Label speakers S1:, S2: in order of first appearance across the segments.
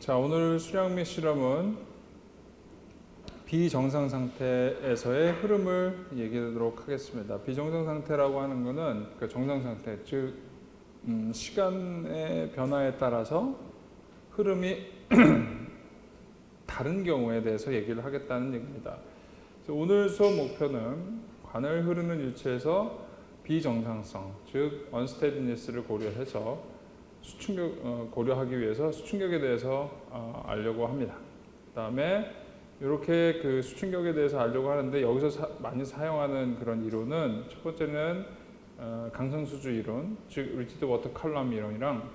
S1: 자, 오늘 수량 및 실험은 비정상 상태에서의 흐름을 얘기하도록 하겠습니다. 비정상 상태라고 하는 것은 그 정상 상태, 즉 시간의 변화에 따라서 흐름이 다른 경우에 대해서 얘기를 하겠다는 얘기입니다. 오늘 수업 목표는 관을 흐르는 유체에서 비정상성, 즉 언스테디니스를 고려해서 고려하기 위해서 수충격에 대해서 알려고 합니다. 그 다음에 이렇게 그 수충격에 대해서 알려고 하는데 여기서 많이 사용하는 그런 이론은 첫 번째는 강성수주 이론, 즉 리지드 워터 칼럼 이론이랑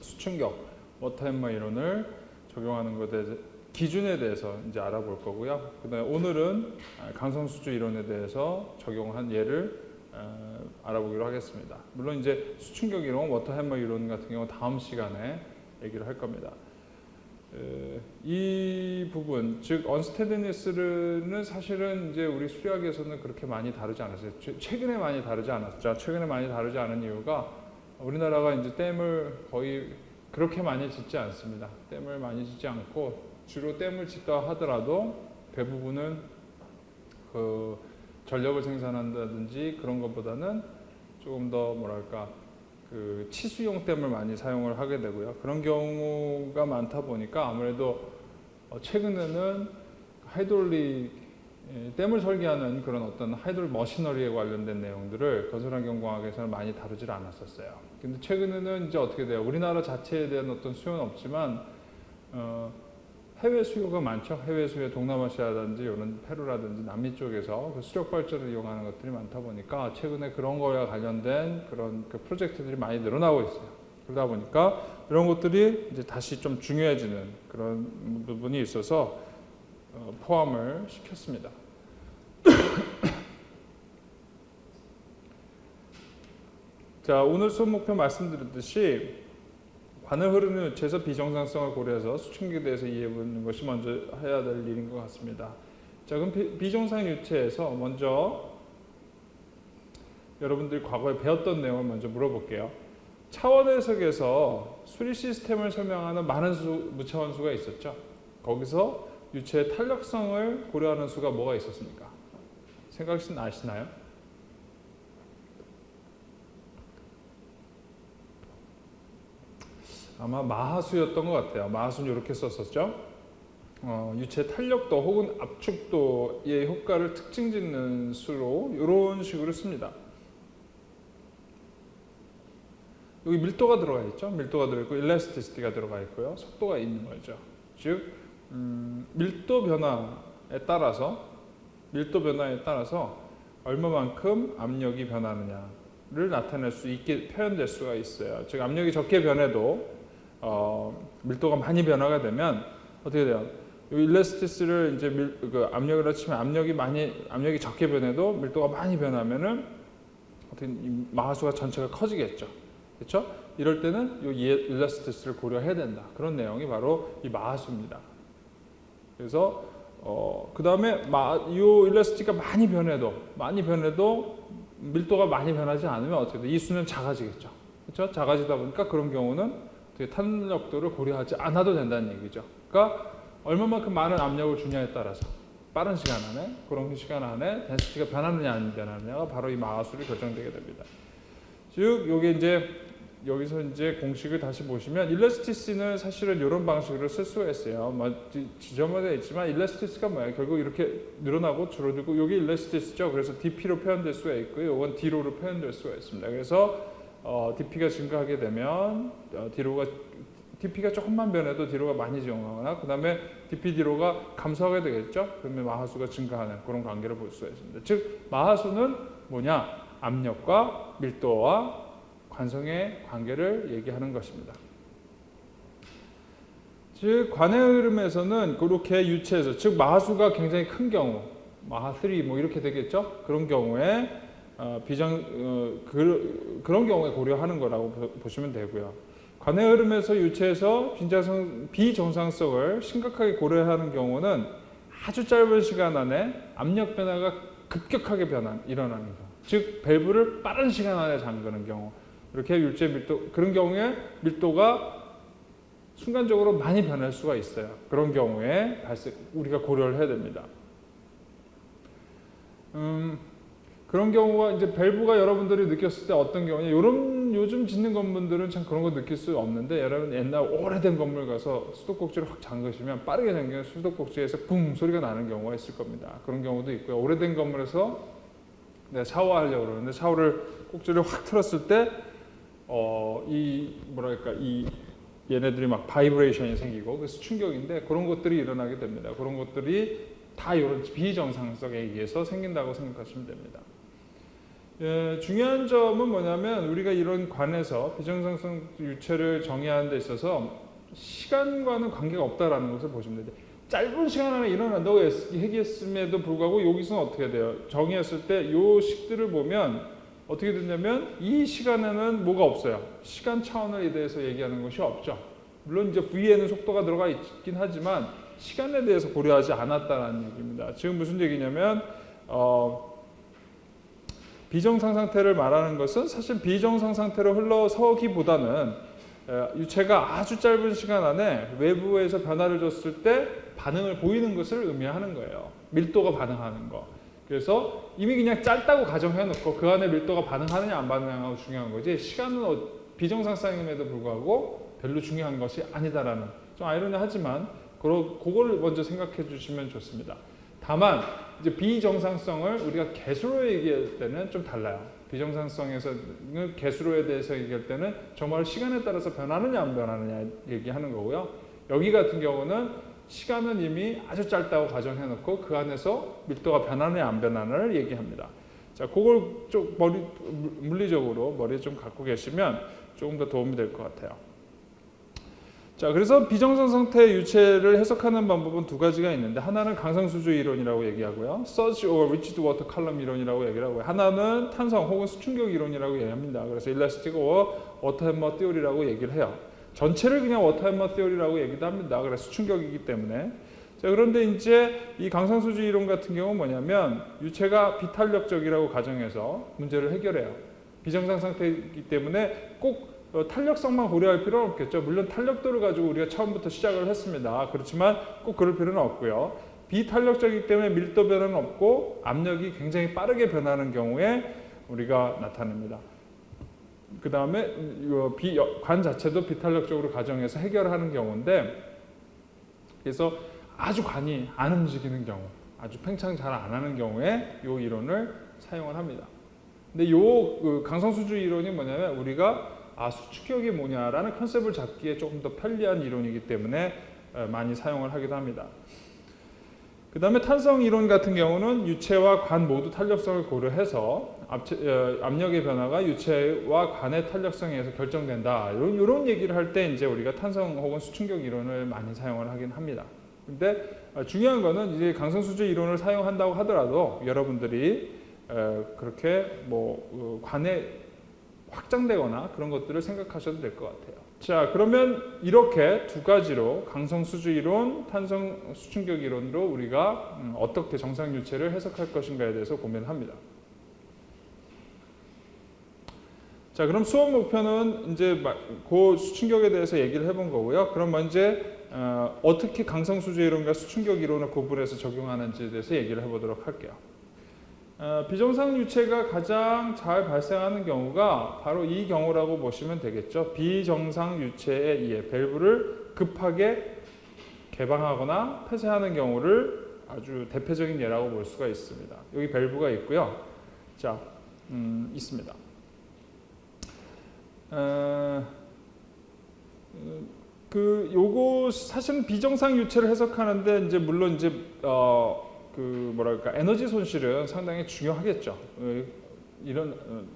S1: 수충격 워터 햄머 이론을 적용하는 것에 대해서 기준에 대해서 이제 알아볼 거고요. 그다음에 오늘은 강성수주 이론에 대해서 적용한 예를 알아보기로 하겠습니다. 물론 이제 수충격 이론, 워터 햄머 이론 같은 경우 다음 시간에 얘기를 할 겁니다. 이 부분, 즉 언스테디니스는 사실은 이제 우리 수리학에서는 그렇게 많이 다루지 않았어요. 최근에 많이 다루지 않았죠. 최근에 많이 다루지 않은 이유가 우리나라가 이제 댐을 거의 그렇게 많이 짓지 않습니다. 댐을 많이 짓지 않고 주로 댐을 짓다 하더라도 대부분은 그 전력을 생산한다든지 그런 것보다는 조금 더 뭐랄까 그 치수용 댐을 많이 사용을 하게 되고요. 그런 경우가 많다 보니까 아무래도 최근에는 하이드롤릭 댐을 설계하는 그런 어떤 하이드롤 머시너리에 관련된 내용들을 건설환경공학에서는 많이 다루질 않았었어요. 근데 최근에는 이제 어떻게 돼요? 우리나라 자체에 대한 어떤 수요는 없지만 해외 수요가 많죠. 해외 수요, 동남아시아라든지 이런 페루라든지 남미 쪽에서 그 수력 발전을 이용하는 것들이 많다 보니까 최근에 그런 거와 관련된 그런 그 프로젝트들이 많이 늘어나고 있어요. 그러다 보니까 이런 것들이 이제 다시 좀 중요해지는 그런 부분이 있어서 포함을 시켰습니다. 자, 오늘 수업 목표 말씀드렸듯이 관을 흐르는 유체에서 비정상성을 고려해서 수충격에 대해서 이해해보는 것이 먼저 해야 될 일인 것 같습니다. 자, 그럼 비정상 유체에서 먼저 여러분들이 과거에 배웠던 내용을 먼저 물어볼게요. 차원 해석에서 수리 시스템을 설명하는 많은 무차원 수가 있었죠. 거기서 유체의 탄력성을 고려하는 수가 뭐가 있었습니까? 생각이 나시나요? 아마 마하수였던 것 같아요. 마하수는 이렇게 썼었죠. 유체 탄력도 혹은 압축도의 효과를 특징 짓는 수로 이런 식으로 씁니다. 여기 밀도가 들어가 있죠. 밀도가 들어있고 일라스티시티가 들어가 있고요. 속도가 있는 거죠. 즉 밀도 변화에 따라서 얼마만큼 압력이 변하느냐를 나타낼 수 있게 표현될 수가 있어요. 즉 압력이 적게 변해도 밀도가 많이 변화가 되면 어떻게 돼요? 이 일라스티스를 이제 압력으로 치면 압력이 적게 변해도 밀도가 많이 변하면은 어떻게 이 마하수가 전체가 커지겠죠. 그렇죠? 이럴 때는 이 일라스티스를 고려해야 된다. 그런 내용이 바로 이 마하수입니다. 그래서 그 다음에 이 일라스티스가 많이 변해도 밀도가 많이 변하지 않으면 어떻게 돼? 이 수는 작아지겠죠. 그렇죠? 작아지다 보니까 그런 경우는 탄력도를 고려하지 않아도 된다는 얘기죠. 그러니까 얼마만큼 많은 압력을 주냐에 따라서 빠른 시간 안에, 그런 시간 안에 덴시티가 변하느냐 안 변하느냐가 바로 이 마하수를 결정되게 됩니다. 즉 여기서 이제 공식을 다시 보시면 일라스티시는 사실은 이런 방식으로 쓸 수가 있어요. 지저분해 있지만 일라스티시가 뭐예요? 결국 이렇게 늘어나고 줄어들고 여기 일라스티시죠. 그래서 dp로 표현될 수가 있고요. 이건 d로로 표현될 수가 있습니다. 그래서 dp가 증가하게 되면 dp가 조금만 변해도 d로가 많이 증가하거나 그 다음에 dp d로가 감소하게 되겠죠. 그러면 마하수가 증가하는 그런 관계를 볼 수가 있습니다. 즉 마하수는 뭐냐? 압력과 밀도와 관성의 관계를 얘기하는 것입니다. 즉 관의 흐름에서는 그렇게 유체에서 즉 마하수가 굉장히 큰 경우 마하 3 뭐 이렇게 되겠죠. 그런 경우에 그런 경우에 고려하는 거라고 보시면 되고요. 관의 흐름에서 유체에서 비정상성을 심각하게 고려하는 경우는 아주 짧은 시간 안에 압력 변화가 급격하게 일어나는 경우, 즉 밸브를 빠른 시간 안에 잠그는 경우, 이렇게 유체 밀도, 그런 경우에 밀도가 순간적으로 많이 변할 수가 있어요. 그런 경우에 우리가 고려를 해야 됩니다. 그런 경우가 이제 밸브가 여러분들이 느꼈을 때 어떤 경우냐, 요즘 짓는 건물들은 참 그런 거 느낄 수 없는데, 여러분 옛날 오래된 건물 가서 수도꼭지를 확 잠그시면 빠르게 잠기면 수도꼭지에서 쿵 소리가 나는 경우가 있을 겁니다. 그런 경우도 있고요. 오래된 건물에서 내가 샤워하려고 그러는데 샤워를 꼭지를 확 틀었을 때 이 얘네들이 막 바이브레이션이 생기고 그래서 충격인데, 그런 것들이 일어나게 됩니다. 그런 것들이 다 이런 비정상성에 의해서 생긴다고 생각하시면 됩니다. 중요한 점은 뭐냐면, 우리가 이런 관에서 비정상성 유체를 정의하는 데 있어서 시간과는 관계가 없다라는 것을 보시면 됩니다. 짧은 시간 안에 일어난다고 얘기했음에도 불구하고 여기서는 어떻게 돼요? 정의했을 때 요 식들을 보면 어떻게 되냐면, 이 시간에는 뭐가 없어요. 시간 차원에 대해서 얘기하는 것이 없죠. 물론 이제 V에는 속도가 들어가 있긴 하지만 시간에 대해서 고려하지 않았다는 얘기입니다. 지금 무슨 얘기냐면, 비정상 상태를 말하는 것은 사실 비정상 상태로 흘러서기보다는 유체가 아주 짧은 시간 안에 외부에서 변화를 줬을 때 반응을 보이는 것을 의미하는 거예요. 밀도가 반응하는 거. 그래서 이미 그냥 짧다고 가정해놓고 그 안에 밀도가 반응하느냐 안 반응하느냐가 중요한 거지, 시간은 비정상성임에도 불구하고 별로 중요한 것이 아니다라는, 좀 아이러니하지만 그거를 먼저 생각해 주시면 좋습니다. 다만 이제 비정상성을 우리가 개수로 얘기할 때는 좀 달라요. 비정상성에서는 개수로에 대해서 얘기할 때는 정말 시간에 따라서 변하느냐 안 변하느냐 얘기하는 거고요. 여기 같은 경우는 시간은 이미 아주 짧다고 가정해놓고 그 안에서 밀도가 변하느냐 안 변하느냐를 얘기합니다. 자, 그걸 좀 물리적으로 머리에 좀 갖고 계시면 조금 더 도움이 될 것 같아요. 자, 그래서 비정상 상태의 유체를 해석하는 방법은 두 가지가 있는데, 하나는 강상수주의 이론이라고 얘기하고요, Surge or Rigid Water Column 이론이라고 얘기를 하고요, 하나는 탄성 혹은 수충격 이론이라고 얘기합니다. 그래서 Elastic or Water Hammer Theory라고 얘기를 해요. 전체를 그냥 Water Hammer Theory라고 얘기도 합니다. 그래서 수충격이기 때문에. 자, 그런데 이제 이 강상수주의 이론 같은 경우는 뭐냐면, 유체가 비탄력적이라고 가정해서 문제를 해결해요. 비정상 상태이기 때문에 꼭 탄력성만 고려할 필요는 없겠죠. 물론 탄력도를 가지고 우리가 처음부터 시작을 했습니다. 그렇지만 꼭 그럴 필요는 없고요. 비탄력적이기 때문에 밀도 변화는 없고 압력이 굉장히 빠르게 변하는 경우에 우리가 나타냅니다. 그 다음에 관 자체도 비탄력적으로 가정해서 해결하는 경우인데, 그래서 아주 관이 안 움직이는 경우, 아주 팽창 잘 안 하는 경우에 이 이론을 사용을 합니다. 근데 요 강성수주의 이론이 뭐냐면, 우리가 수축격이 뭐냐라는 컨셉을 잡기에 조금 더 편리한 이론이기 때문에 많이 사용을 하기도 합니다. 그 다음에 탄성 이론 같은 경우는 유체와 관 모두 탄력성을 고려해서 압력의 변화가 유체와 관의 탄력성에 의해서 결정된다, 이런 얘기를 할 때 이제 우리가 탄성 혹은 수충격 이론을 많이 사용을 하긴 합니다. 근데 중요한 거는 이제 강성수주의 이론을 사용한다고 하더라도 여러분들이 그렇게 관에 확장되거나 그런 것들을 생각하셔도 될 것 같아요. 자, 그러면 이렇게 두 가지로 강성수주 이론, 탄성 수충격 이론으로 우리가 어떻게 정상 유체를 해석할 것인가에 대해서 고민합니다. 자, 그럼 수업 목표는 이제 그 수충격에 대해서 얘기를 해본 거고요. 그럼 먼저 어떻게 강성수주 이론과 수충격 이론을 구분해서 적용하는지에 대해서 얘기를 해보도록 할게요. 비정상 유체가 가장 잘 발생하는 경우가 바로 이 경우라고 보시면 되겠죠. 비정상 유체에 의해 밸브를 급하게 개방하거나 폐쇄하는 경우를 아주 대표적인 예라고 볼 수가 있습니다. 여기 밸브가 있고요. 자, 있습니다. 요거 사실은 비정상 유체를 해석하는데 이제 물론 이제 에너지 손실은 상당히 중요하겠죠.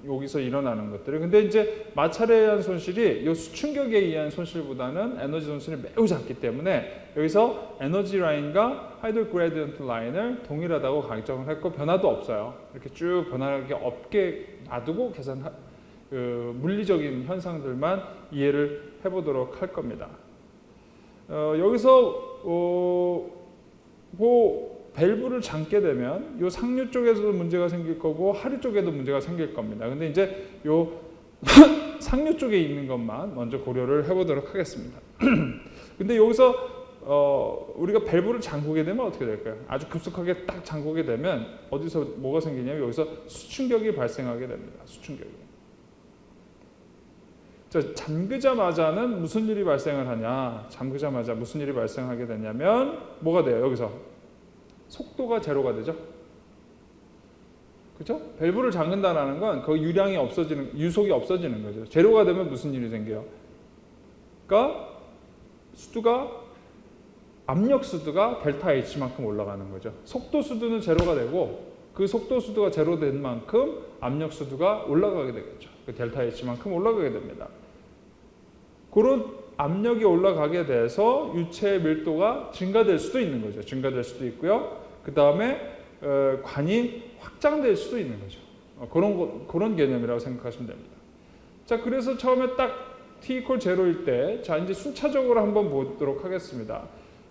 S1: 여기서 일어나는 것들이. 근데 이제 마찰에 의한 손실이 이 수충격에 의한 손실보다는 에너지 손실이 매우 작기 때문에 여기서 에너지 라인과 하이드 그레디언트 라인을 동일하다고 강정을 했고, 변화도 없어요. 이렇게 쭉 변화하게 없게 놔두고 물리적인 현상들만 이해를 해보도록 할 겁니다. 여기서 밸브를 잠게 되면 요 상류 쪽에서도 문제가 생길 거고 하류 쪽에도 문제가 생길 겁니다. 근데 이제 요 상류 쪽에 있는 것만 먼저 고려를 해보도록 하겠습니다. 근데 여기서 우리가 밸브를 잠그게 되면 어떻게 될까요? 아주 급속하게 딱 잠그게 되면 어디서 뭐가 생기냐면 여기서 수충격이 발생하게 됩니다. 수충격이. 자, 잠그자마자는 무슨 일이 발생을 하냐? 잠그자마자 무슨 일이 발생하게 되냐면 뭐가 돼요? 여기서 속도가 제로가 되죠. 그렇죠? 밸브를 잠근다라는 건 그 유량이 없어지는, 유속이 없어지는 거죠. 제로가 되면 무슨 일이 생겨요? 그러니까 수두가, 압력 수두가 델타 H만큼 올라가는 거죠. 속도 수두는 제로가 되고 그 속도 수두가 제로 된 만큼 압력 수두가 올라가게 되겠죠. 그 델타 H만큼 올라가게 됩니다. 그런 압력이 올라가게 돼서 유체의 밀도가 증가될 수도 있는 거죠. 증가될 수도 있고요. 그 다음에 관이 확장될 수도 있는 거죠. 그런 개념이라고 생각하시면 됩니다. 자, 그래서 처음에 딱 t equal 0일 때, 자, 이제 순차적으로 한번 보도록 하겠습니다.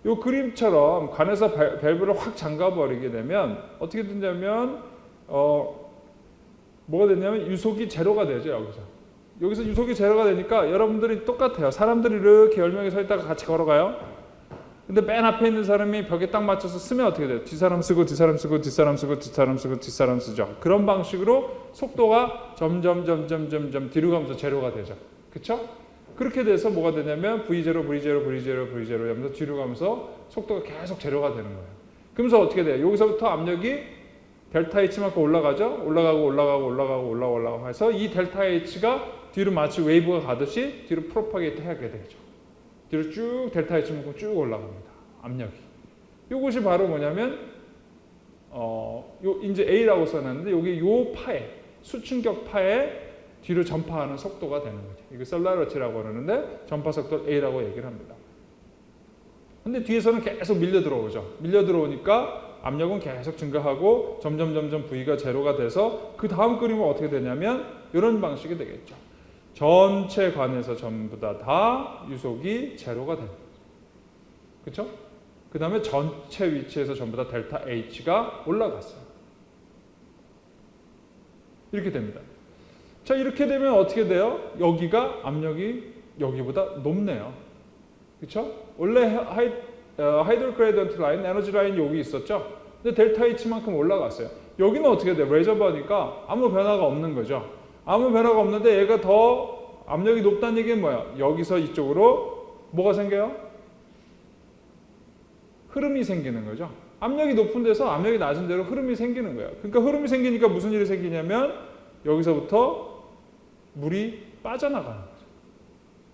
S1: 이 그림처럼 관에서 밸브를 확 잠가버리게 되면 어떻게 되냐면 뭐가 되냐면 유속이 제로가 되죠. 여기서 유속이 제로가 되니까 여러분들이 똑같아요. 사람들이 이렇게 10명이 서 있다가 같이 걸어가요. 근데 맨 앞에 있는 사람이 벽에 딱 맞춰서 쓰면 어떻게 돼요? 뒷사람 쓰고 뒷사람 쓰고 뒷사람 쓰고 뒷사람 쓰고 뒷사람 쓰죠. 그런 방식으로 속도가 점점 뒤로 가면서 제로가 되죠. 그렇죠? 그렇게 돼서 뭐가 되냐면 V0, V0, V0, V0 하면서 뒤로 가면서 속도가 계속 제로가 되는 거예요. 그러면서 어떻게 돼요? 여기서부터 압력이 델타 H만큼 올라가죠? 올라가고 해서 이 델타 H가 뒤로 마치 웨이브가 가듯이 뒤로 프로파게이트 하게 되죠. 뒤로 쭉 델타 H만큼 쭉 올라갑니다. 압력이. 이것이 바로 뭐냐면 요 이제 A라고 써놨는데 여기 요 파에, 수충격 파에 뒤로 전파하는 속도가 되는 거죠. 이거 셀러리티라고 그러는데 전파 속도를 A라고 얘기를 합니다. 근데 뒤에서는 계속 밀려 들어오죠. 밀려 들어오니까 압력은 계속 증가하고 점점 V가 제로가 돼서 그 다음 그림은 어떻게 되냐면 이런 방식이 되겠죠. 전체 관에서 전부 다 유속이 제로가 됩니다. 그렇죠? 그 다음에 전체 위치에서 전부 다 델타 H가 올라갔어요. 이렇게 됩니다. 자, 이렇게 되면 어떻게 돼요? 여기가 압력이 여기보다 높네요. 그렇죠? 원래 하이드로 그레디언트 라인, 에너지 라인 여기 있었죠? 근데 델타 H만큼 올라갔어요. 여기는 어떻게 돼요? 레저버니까 아무 변화가 없는 거죠. 아무 변화가 없는데 얘가 더 압력이 높다는 얘기는 뭐야? 여기서 이쪽으로 뭐가 생겨요? 흐름이 생기는 거죠. 압력이 높은 데서 압력이 낮은 데로 흐름이 생기는 거예요. 그러니까 흐름이 생기니까 무슨 일이 생기냐면 여기서부터 물이 빠져나가는 거죠.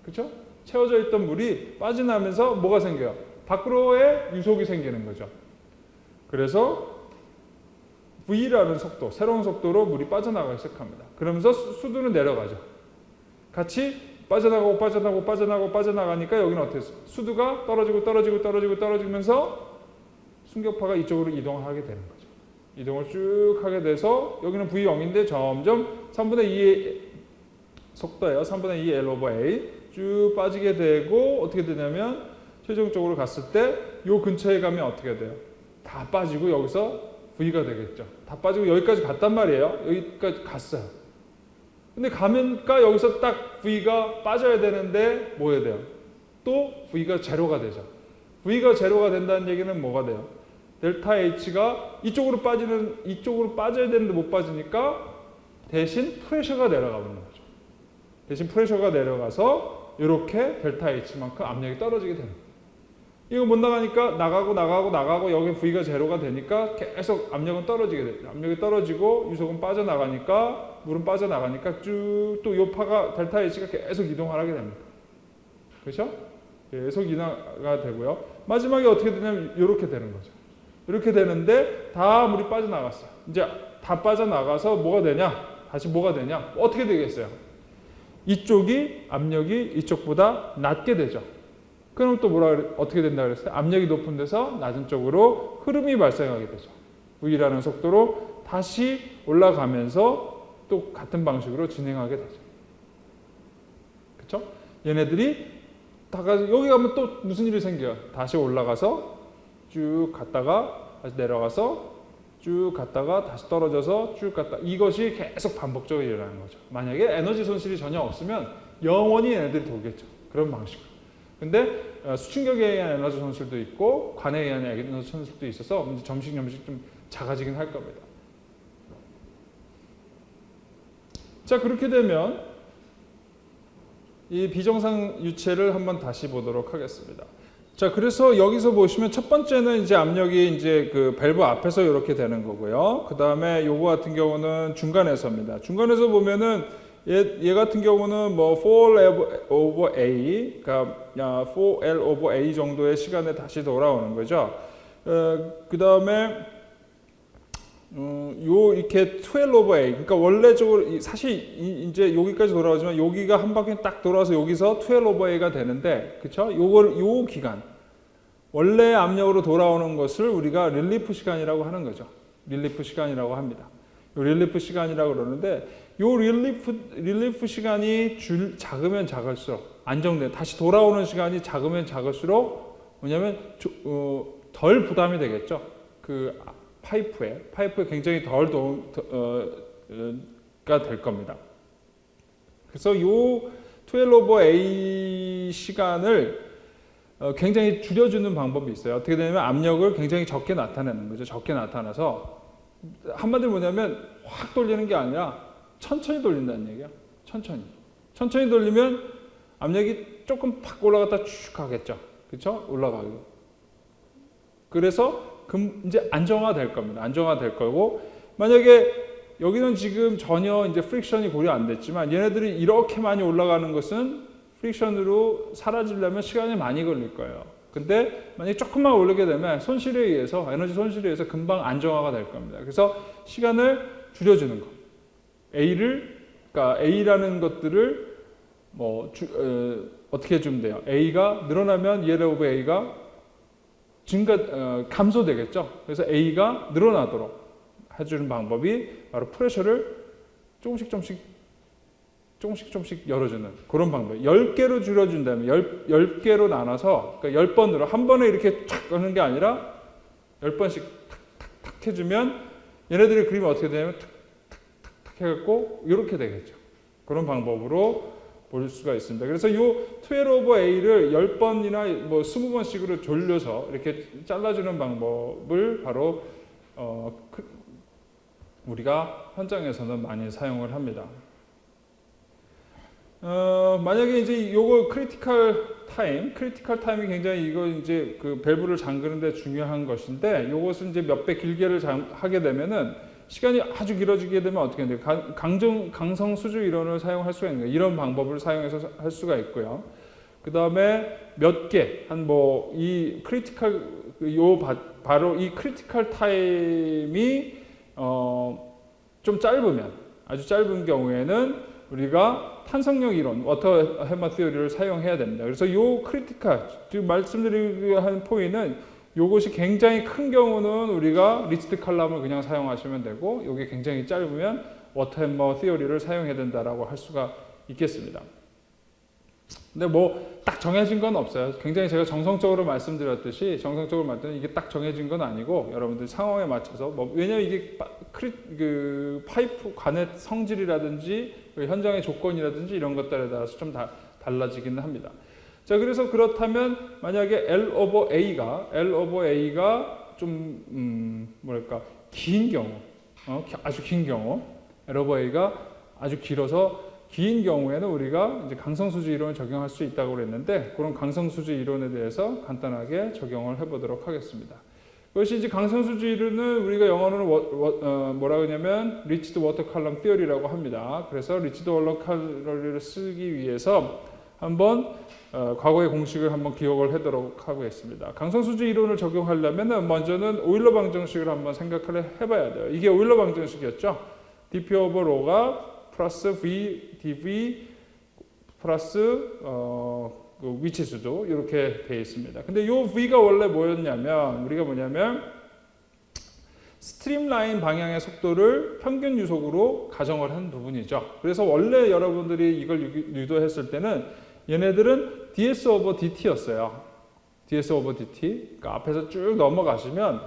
S1: 그렇죠? 채워져 있던 물이 빠져나면서 뭐가 생겨요? 밖으로의 유속이 생기는 거죠. 그래서 V라는 속도, 새로운 속도로 물이 빠져나가기 시작합니다. 그러면서 수두는 내려가죠. 같이 빠져나가니까 여기는 어떻게 했어요? 수두가 떨어지면서 순격파가 이쪽으로 이동하게 되는 거죠. 이동을 쭉 하게 돼서 여기는 V0인데 점점 3분의 2의 속도예요. 3분의 2 L 오버 A 쭉 빠지게 되고 어떻게 되냐면 최종적으로 갔을 때 이 근처에 가면 어떻게 돼요? 다 빠지고 여기서 V가 되겠죠. 다 빠지고 여기까지 갔단 말이에요. 여기까지 갔어요. 근데 가면까 여기서 딱 V가 빠져야 되는데 뭐 해야 돼요? 또 V가 제로가 되죠. V가 제로가 된다는 얘기는 뭐가 돼요? 델타 H가 이쪽으로 빠져야 되는데 못 빠지니까 대신 프레셔가 내려가는 거죠. 대신 프레셔가 내려가서 이렇게 델타 H만큼 압력이 떨어지게 됩니다. 이거 못 나가니까 나가고 여기 V가 제로가 되니까 계속 압력은 떨어지게 됩니다. 압력이 떨어지고 유속은 빠져나가니까 물은 빠져나가니까 쭉 또 이 파가 델타 H가 계속 이동하게 됩니다. 그렇죠? 계속 이동가 되고요. 마지막에 어떻게 되냐면 이렇게 되는 거죠. 이렇게 되는데 다 물이 빠져나갔어요. 이제 다 빠져나가서 뭐가 되냐? 다시 뭐가 되냐? 어떻게 되겠어요? 이쪽이 압력이 이쪽보다 낮게 되죠. 그럼 또 어떻게 된다 그랬어요? 압력이 높은 데서 낮은 쪽으로 흐름이 발생하게 되죠. V라는 속도로 다시 올라가면서 또 같은 방식으로 진행하게 되죠. 그렇죠? 얘네들이 다 가서 여기 가면 또 무슨 일이 생겨요? 다시 올라가서 쭉 갔다가 다시 내려가서 쭉 갔다가 다시 떨어져서 쭉 갔다. 이것이 계속 반복적으로 일어나는 거죠. 만약에 에너지 손실이 전혀 없으면 영원히 얘네들이 돌겠죠. 그런 방식으로. 근데 수증격에 의한 에너지 손실도 있고 관에 의한 에너지 손실도 있어서 이제 점씩 좀 작아지긴 할 겁니다. 자, 그렇게 되면 이 비정상 유체를 한번 다시 보도록 하겠습니다. 자, 그래서 여기서 보시면 첫 번째는 이제 압력이 이제 그 밸브 앞에서 이렇게 되는 거고요. 그 다음에 요거 같은 경우는 중간에서입니다. 중간에서 보면은 얘 같은 경우는 뭐 4L over A, 그러니까 4L over A 정도의 시간에 다시 돌아오는 거죠. 그 다음에 요 이렇게 12 over A, 그러니까 원래적으로 사실 이제 여기까지 돌아오지만 여기가 한 바퀴 딱 돌아서 여기서 12 over A가 되는데, 그렇죠? 요 기간 원래 압력으로 돌아오는 것을 우리가 릴리프 시간이라고 하는 거죠. 릴리프 시간이라고 합니다. 요 릴리프 시간이라고 그러는데 요 릴리프 시간이 작으면 작을수록 안정돼 다시 돌아오는 시간이 작으면 작을수록 뭐냐면 덜 부담이 되겠죠. 그 파이프에 굉장히 가 될 겁니다. 그래서 요 12 over A 시간을 굉장히 줄여주는 방법이 있어요. 어떻게 되냐면 압력을 굉장히 적게 나타내는 거죠. 적게 나타나서 한마디로 뭐냐면 확 돌리는 게 아니라 천천히 돌린다는 얘기야. 천천히 돌리면 압력이 조금 팍 올라갔다 쭉 가겠죠. 그렇죠? 올라가고. 그래서 이제 안정화될 겁니다. 안정화될 거고, 만약에 여기는 지금 전혀 이제 프릭션이 고려 안 됐지만 얘네들이 이렇게 많이 올라가는 것은 프릭션으로 사라지려면 시간이 많이 걸릴 거예요. 근데 만약에 조금만 올리게 되면 손실에 의해서, 에너지 손실에 의해서 금방 안정화가 될 겁니다. 그래서 시간을 줄여주는 거. 그러니까 A라는 것들을 어떻게 해주면 돼요? A가 늘어나면 EL 오브 A가 감소되겠죠. 그래서 A가 늘어나도록 해주는 방법이 바로 프레셔를 조금씩 열어주는 그런 방법. 10개로 줄여준다면 10개로 나눠서, 그러니까 10번으로 한 번에 이렇게 탁 하는 게 아니라 10번씩 탁탁탁 해주면 얘네들의 그림이 어떻게 되냐면 탁탁탁 해갖고 이렇게 되겠죠. 그런 방법으로 볼 수가 있습니다. 그래서 이 12 over A를 10번이나 뭐 20번씩으로 돌려서 이렇게 잘라주는 방법을 바로 우리가 현장에서는 많이 사용을 합니다. 만약에 이제 요거 크리티컬 타임이 굉장히 이거 이제 그 밸브를 잠그는데 중요한 것인데, 요것은 이제 몇 배 길게를 하게 되면은 시간이 아주 길어지게 되면 어떻게 돼요? 강성 수주 이론을 사용할 수가 있는 거예요. 이런 방법을 사용해서 할 수가 있고요. 그 다음에 몇 개, 이 크리티컬, 바로 이 크리티컬 타임이, 좀 짧으면, 아주 짧은 경우에는 우리가 탄성력 이론, 워터 해머 티어리를 사용해야 됩니다. 그래서 요 크리티컬, 지금 말씀드리려 하는 포인트는 요것이 굉장히 큰 경우는 우리가 리치드 칼럼을 그냥 사용하시면 되고, 요게 굉장히 짧으면 워터 해머 티어리를 사용해야 된다라고 할 수가 있겠습니다. 근데 딱 정해진 건 없어요. 굉장히 제가 정성적으로 말씀드렸듯이 이게 딱 정해진 건 아니고 여러분들 상황에 맞춰서 왜냐면 이게 파이프 관의 성질이라든지 현장의 조건이라든지 이런 것들에 따라서 좀 달라지기는 합니다. 자, 그래서 그렇다면 만약에 L over A가 좀 긴 경우, 아주 긴 경우, L over A가 아주 길어서 긴 경우에는 우리가 이제 강성수지 이론을 적용할 수 있다고 그랬는데, 그런 강성수지 이론에 대해서 간단하게 적용을 해보도록 하겠습니다. 그것이 이제 강성수지 이론은 우리가 영어로는 뭐라 그러냐면 리치드 워터 칼럼 티어리라고 합니다. 그래서 리치드 워터 칼럼을 쓰기 위해서 한번 과거의 공식을 한번 기억을 하도록 하겠습니다. 강성수지 이론을 적용하려면 먼저는 오일러 방정식을 한번 생각을 해봐야 돼요. 이게 오일러 방정식이었죠. dp over rho가 플러스 v dv 플러스 위치수도 이렇게 되어 있습니다. 근데 이 v가 원래 뭐였냐면 우리가 스트림라인 방향의 속도를 평균 유속으로 가정을 한 부분이죠. 그래서 원래 여러분들이 이걸 유도했을 때는 얘네들은 ds over dt였어요. ds over dt. 그러니까 앞에서 쭉 넘어가시면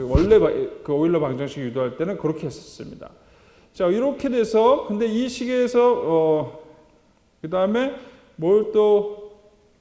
S1: 원래 오일러 방정식 유도할 때는 그렇게 했었습니다. 자, 이렇게 돼서 근데 이 시계에서 그 다음에 뭘 또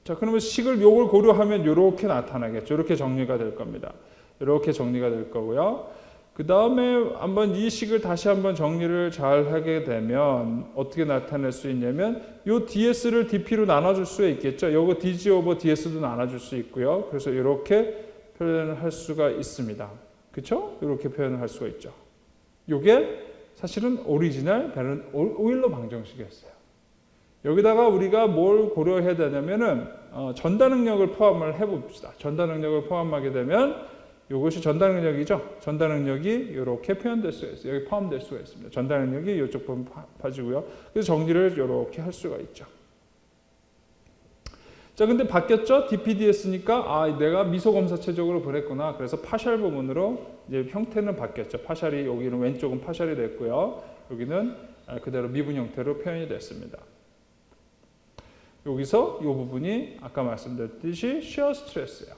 S1: 자, 그러면 식을 요걸 고려하면 이렇게 나타나겠죠. 이렇게 정리가 될 겁니다. 이렇게 정리가 될 거고요. 그 다음에 한번 이 식을 다시 한번 정리를 잘 하게 되면 어떻게 나타낼 수 있냐면 요 DS를 DP로 나눠줄 수 있겠죠. 요거 DG 오버 DS도 나눠줄 수 있고요. 그래서 이렇게 표현을 할 수가 있습니다. 그렇죠? 이렇게 표현을 할 수가 있죠. 요게 사실은 오리지널 오일러 방정식이었어요. 여기다가 우리가 뭘 고려해야 되냐면은 전달 능력을 포함을 해봅시다. 전달 능력을 포함하게 되면 이것이 전달 능력이죠. 전달 능력이 이렇게 표현될 수가 있어요. 여기 포함될 수가 있습니다. 전달 능력이 이쪽 부분 빠지고요. 그래서 정리를 이렇게 할 수가 있죠. 자, 근데 바뀌었죠? DPDS니까 내가 미소 검사체적으로 보냈구나. 그래서 파셜 부분으로 이제 형태는 바뀌었죠. 파셜이 여기는 왼쪽은 파셜이 됐고요. 여기는 그대로 미분 형태로 표현이 됐습니다. 여기서 이 부분이 아까 말씀드렸듯이 shear 스트레스예요.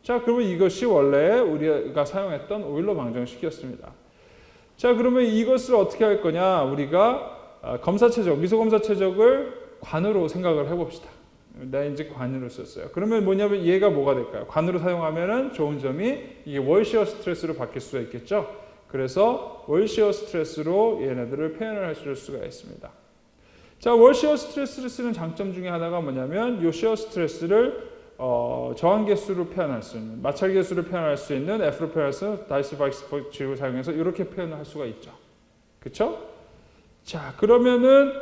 S1: 자, 그러면 이것이 원래 우리가 사용했던 오일러 방정식이었습니다. 자, 그러면 이것을 어떻게 할 거냐? 우리가 검사체적, 미소 검사체적을 관으로 생각을 해봅시다. 나 이제 관으로 썼어요. 그러면 뭐냐면 얘가 뭐가 될까요? 관으로 사용하면은 좋은 점이 이게 월 시어 스트레스로 바뀔 수가 있겠죠. 그래서 월 시어 스트레스로 얘네들을 표현을 할 수가 있습니다. 자, 월 시어 스트레스를 쓰는 장점 중에 하나가 뭐냐면 이 시어 스트레스를 저항 개수로 표현할 수 있는, 마찰 개수를 표현할 수 있는 F로 표현해서 다이스바이스 법칙을 사용해서 이렇게 표현을 할 수가 있죠. 그렇죠? 자, 그러면은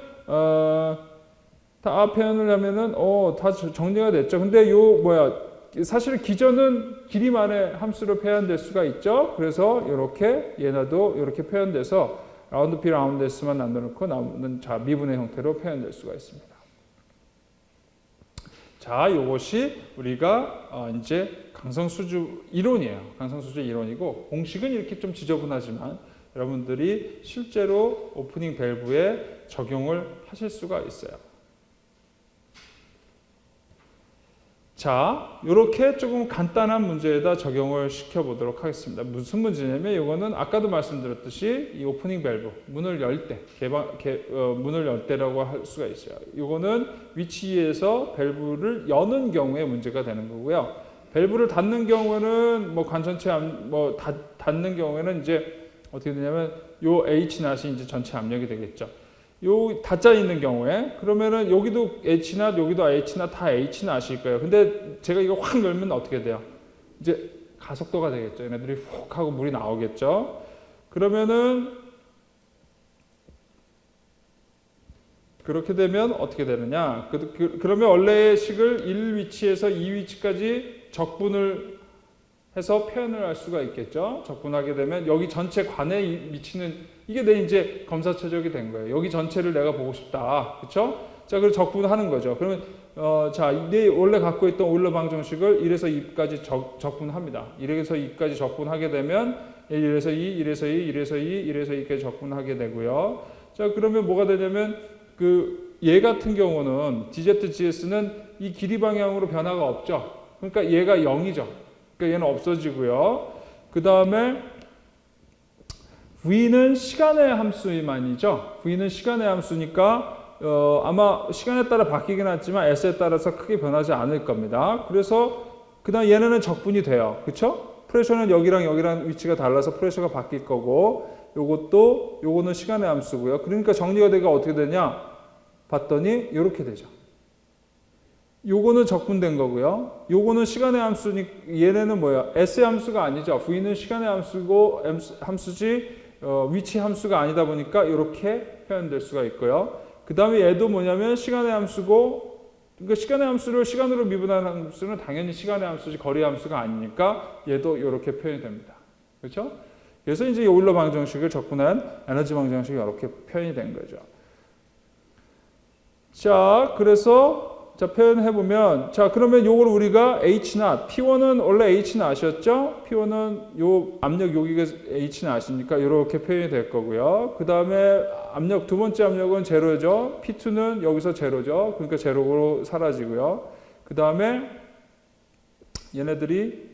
S1: 다 표현을 하면은 다 정리가 됐죠. 근데 사실 기전은 길이만의 함수로 표현될 수가 있죠. 그래서 이렇게 얘네도 이렇게 표현돼서 라운드 P 라운드 S만 남겨놓고 남는 미분의 형태로 표현될 수가 있습니다. 자, 이것이 우리가 이제 강성수주 이론이에요. 강성수주 이론이고 공식은 이렇게 좀 지저분하지만 여러분들이 실제로 오프닝 밸브에 적용을 하실 수가 있어요. 자, 이렇게 조금 간단한 문제에다 적용을 시켜보도록 하겠습니다. 무슨 문제냐면 이거는 아까도 말씀드렸듯이 이 오프닝 밸브, 문을 열 때, 문을 열 때라고 할 수가 있어요. 이거는 위치에서 밸브를 여는 경우에 문제가 되는 거고요. 밸브를 닫는 경우에는 관전체 닫는 경우에는 이제 어떻게 되냐면 요 H 낫이 이제 전체 압력이 되겠죠. 요 닫자 있는 경우에 그러면은 여기도 H낫 여기도 H낫 다 H낫일 거예요. 근데 제가 이거 확 열면 어떻게 돼요? 이제 가속도가 되겠죠. 얘네들이 훅 하고 물이 나오겠죠. 그러면은 그렇게 되면 어떻게 되느냐? 그러면 원래의 식을 1위치에서 2위치까지 적분을 해서 표현을 할 수가 있겠죠. 적분하게 되면 여기 전체 관에 미치는 이게 내 이제 검사체적이 된 거예요. 여기 전체를 내가 보고 싶다. 그렇죠? 자, 그래서 적분하는 거죠. 그러면 자, 내 원래 갖고 있던 오일러 방정식을 1에서 2까지 적분합니다. 1에서 2까지 적분하게 되면 1에서 2, 1에서 2, 1에서 2, 1에서 2까지 적분하게 되고요. 자, 그러면 뭐가 되냐면 얘 같은 경우는 DZGS는 이 길이 방향으로 변화가 없죠. 그러니까 얘가 0이죠. 그러니까 얘는 없어지고요. 그 다음에 V는 시간의 함수만이죠. V는 시간의 함수니까 아마 시간에 따라 바뀌긴 하지만 S에 따라서 크게 변하지 않을 겁니다. 그래서 그 다음 얘네는 적분이 돼요. 그렇죠? 프레셔는 여기랑 위치가 달라서 프레셔가 바뀔 거고 요거는 시간의 함수고요. 그러니까 정리가 되가 어떻게 되냐? 봤더니 이렇게 되죠. 요거는 적분된 거고요. 요거는 시간의 함수니 얘네는 뭐야? S의 함수가 아니죠. V는 시간의 함수고 함수지 위치 함수가 아니다 보니까 이렇게 표현될 수가 있고요. 그 다음에 얘도 뭐냐면 시간의 함수고 그러니까 시간의 함수를 시간으로 미분하는 함수는 당연히 시간의 함수지 거리 함수가 아니니까 얘도 이렇게 표현이 됩니다. 그렇죠? 그래서 이제 오일러 방정식을 적분한 에너지 방정식이 이렇게 표현이 된 거죠. 자, 그래서 표현해보면, 그러면 요걸 우리가 H0, P1은 원래 H0이었죠? P1은 요 압력 여기가 H0이니까 이렇게 표현이 될 거고요. 그 다음에 두 번째 압력은 제로죠. P2는 여기서 제로죠. 그러니까 제로로 사라지고요. 그 다음에 얘네들이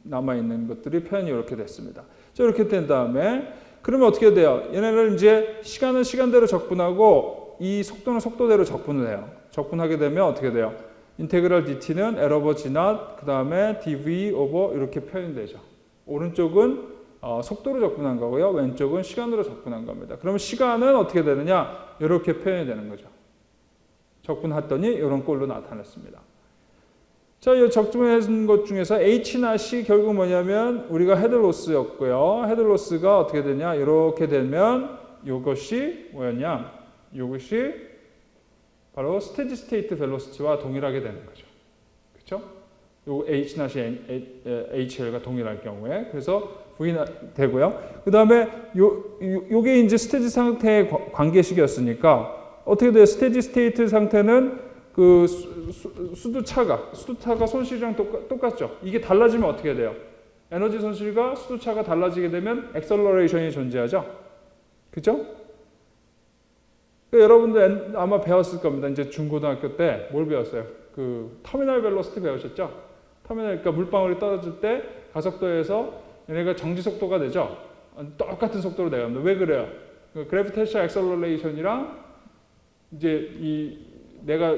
S1: 남아있는 것들이 표현이 이렇게 됐습니다. 자, 이렇게 된 다음에, 그러면 어떻게 돼요? 얘네를 이제 시간은 시간대로 적분하고 이 속도는 속도대로 적분을 해요. 적분하게 되면 어떻게 돼요? 인테그랄 dt는 L over G naught, 그 다음에 dv over 이렇게 표현되죠. 오른쪽은 속도로 접근한 거고요. 왼쪽은 시간으로 접근한 겁니다. 그러면 시간은 어떻게 되느냐? 이렇게 표현이 되는 거죠. 접근했더니 이런 꼴로 나타났습니다. 자, 이 적중한 것 중에서 H 낫이 결국 뭐냐면 우리가 헤드로스였고요. 헤드로스가 어떻게 되냐? 이렇게 되면 이것이 뭐였냐? 이것이 바로 스테디 스테이트 벨로시티와 동일하게 되는 거죠. 그렇죠? 요 H 낫이 HL과 동일할 경우에 그래서 V 되고요. 그 다음에 요게 이제 스테디 상태의 관계식이었으니까 어떻게 돼요? 스테디 스테이트 상태는 그 수두차가 손실이랑 똑같죠. 이게 달라지면 어떻게 돼요? 에너지 손실과 수두차가 달라지게 되면 액셀러레이션이 존재하죠. 그죠? 그러니까 여러분들 아마 배웠을 겁니다. 이제 중고등학교 때 뭘 배웠어요? 그 터미널 벨로시티 배우셨죠? 터미널, 그러니까 물방울이 떨어질 때 가속도에서 얘네가 정지 속도가 되죠. 똑같은 속도로 내려갑니다. 왜 그래요? 그 그래비테이션 액셀러레이션이랑 이제 내가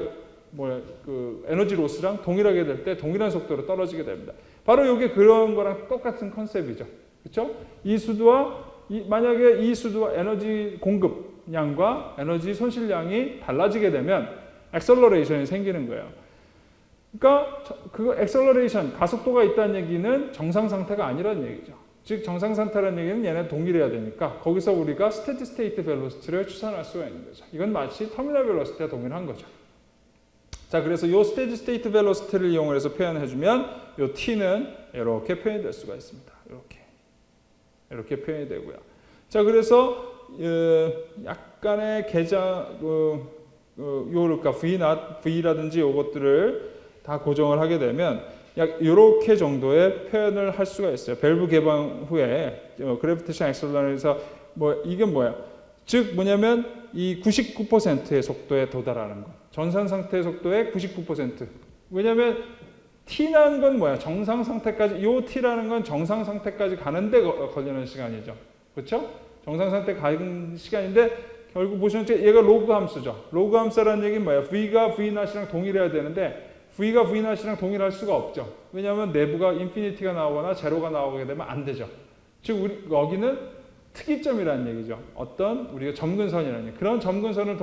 S1: 그 에너지 로스랑 동일하게 될 때 동일한 속도로 떨어지게 됩니다. 바로 이게 그런 거랑 똑같은 컨셉이죠. 그렇죠? 이 수두와 만약에 이 수두와 에너지 공급량과 에너지 손실량이 달라지게 되면 액셀러레이션이 생기는 거예요. 그러니까 그 액셀러레이션 가속도가 있다는 얘기는 정상 상태가 아니라는 얘기죠. 즉 정상 상태라는 얘기는 얘네 동일해야 되니까 거기서 우리가 스테디 스테이트 벨로시티를 추산할 수가 있는 거죠. 이건 마치 터미널 벨로시티와 동일한 거죠. 자, 그래서 이 스테디 스테이트 벨로시티를 이용해서 표현해주면 이 t는 이렇게 표현이 될 수가 있습니다. 이렇게 표현이 되고요. 자, 그래서 약간의 그러니까 V라든지 이것들을 다 고정을 하게 되면 약 이렇게 정도의 표현을 할 수가 있어요. 밸브 개방 후에 그래비테이션 액셀러레이션에서 이게 뭐야? 즉 뭐냐면 이 99%의 속도에 도달하는 거. 전산 상태의 속도의 99%. 왜냐하면 T라는 건 뭐야? 정상 상태까지, 요 T라는 건 정상 상태까지 가는데 걸리는 시간이죠. 그렇죠? 정상 상태 가는 시간인데 결국 보시면 얘가 로그 함수죠. 로그 함수라는 얘기는 뭐야? V가 V0이랑 동일해야 되는데 V가 V0이랑 동일할 수가 없죠. 왜냐하면 내부가 인피니티가 나오거나 제로가 나오게 되면 안 되죠. 즉 여기는 특이점이라는 얘기죠. 어떤 우리가 점근선이라는 얘기. 그런 점근선을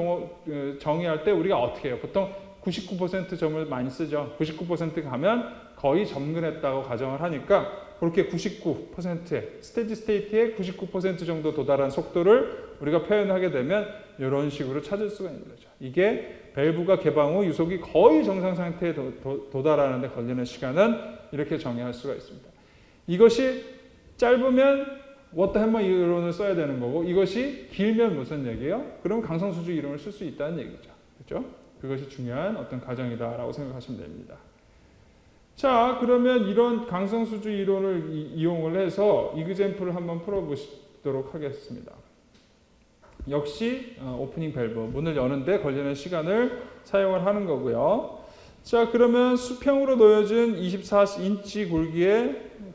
S1: 정의할 때 우리가 어떻게 해요? 보통 99% 점을 많이 쓰죠. 99% 가면 거의 점근했다고 가정을 하니까 그렇게 99%의 스테디 스테이트의 99% 정도 도달한 속도를 우리가 표현하게 되면 이런 식으로 찾을 수가 있는 거죠. 이게 밸브가 개방 후 유속이 거의 정상 상태에 도달하는 데 걸리는 시간은 이렇게 정의할 수가 있습니다. 이것이 짧으면 워터 해머 이론을 써야 되는 거고 이것이 길면 무슨 얘기예요? 그럼 강성수주 이론을 쓸 수 있다는 얘기죠. 그렇죠? 그것이 중요한 어떤 과정이다라고 생각하시면 됩니다. 자, 그러면 이런 강성수주 이론을 이용을 해서 이그젬플을 한번 풀어보도록 하겠습니다. 역시 오프닝 밸브, 문을 여는데 걸리는 시간을 사용을 하는 거고요. 자, 그러면 수평으로 놓여진 24인치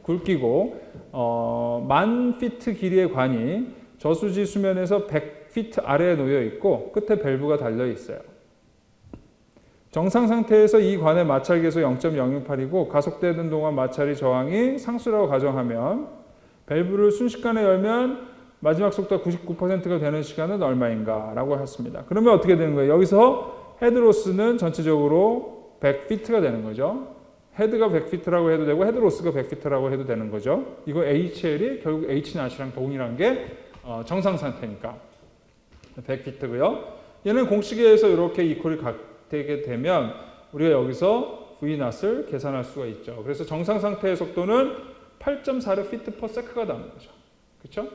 S1: 굵기고 10,000피트 길이의 관이 저수지 수면에서 100피트 아래에 놓여 있고 끝에 밸브가 달려 있어요. 정상 상태에서 이 관의 마찰 계수 0.068이고 가속되는 동안 마찰이 저항이 상수라고 가정하면 밸브를 순식간에 열면 마지막 속도가 99%가 되는 시간은 얼마인가 라고 했습니다. 그러면 어떻게 되는 거예요? 여기서 헤드로스는 전체적으로 100피트가 되는 거죠. 헤드가 100피트라고 해도 되고 헤드로스가 100피트라고 해도 되는 거죠. 이거 HL이 결국 H0이랑 동일한 게 정상 상태니까 100피트고요. 얘는 공식에서 이렇게 이퀄이 되게 되면 우리가 여기서 V0을 계산할 수가 있죠. 그래서 정상 상태의 속도는 8.46피트 per sec가 나오는 거죠. 그렇죠?